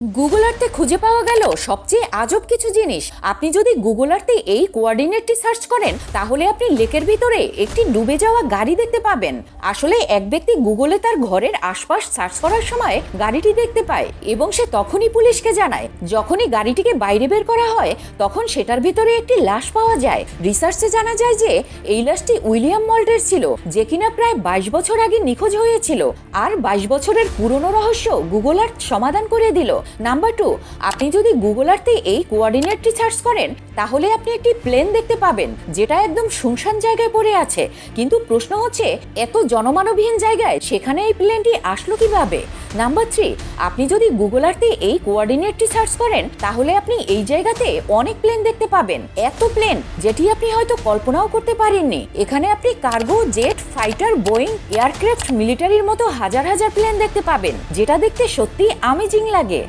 Google আর্থে খুঁজে পাওয়া গেল সবচেয়ে আজব কিছু জিনিস। আপনি যদি গুগল আর্থে এই কোঅর্ডিনেটটি সার্চ করেন তাহলে আপনি লেকের ভিতরে একটি ডুবে যাওয়া গাড়ি দেখতে পাবেন। আসলে এক ব্যক্তি গুগলে তার ঘরের আশপাশ সার্চ করার সময় গাড়িটি দেখতে পায় এবং সে তখনই পুলিশকে জানায়। যখনই গাড়িটিকে বাইরে বের করা হয় তখন সেটার ভিতরে একটি লাশ পাওয়া যায়। রিসার্চে জানা যায় যে এই লাশটি উইলিয়াম মল্টের ছিল, যে কিনা প্রায় 22 বছর আগে নিখোঁজ হয়েছিল। আর 22 বছরের পুরনো রহস্য গুগল আর্থ সমাধান করে দিল। নাম্বার 2, আপনি যদি গুগল আর্থে এই কোঅর্ডিনেটটি সার্চ করেন তাহলে আপনি একটি প্লেন দেখতে পাবেন যেটা একদম শুনশান জায়গায় পড়ে আছে। কিন্তু প্রশ্ন হচ্ছে, এত জনমানবহীন জায়গায় সেখানে এই প্লেনটি আসলো কিভাবে? নাম্বার 3, আপনি যদি গুগল আর্থে এই কোঅর্ডিনেটটি সার্চ করেন তাহলে আপনি এই জায়গাতে অনেক প্লেন দেখতে পাবেন। এত প্লেন যেটি আপনি হয়তো কল্পনাও করতে পারেননি। এখানে আপনি cargo, jet, fighter, Boeing, aircraft, মিলিটারির মতো হাজার হাজার প্লেন দেখতে পাবেন, যেটা দেখতে সত্যি অ্যামেজিং লাগে।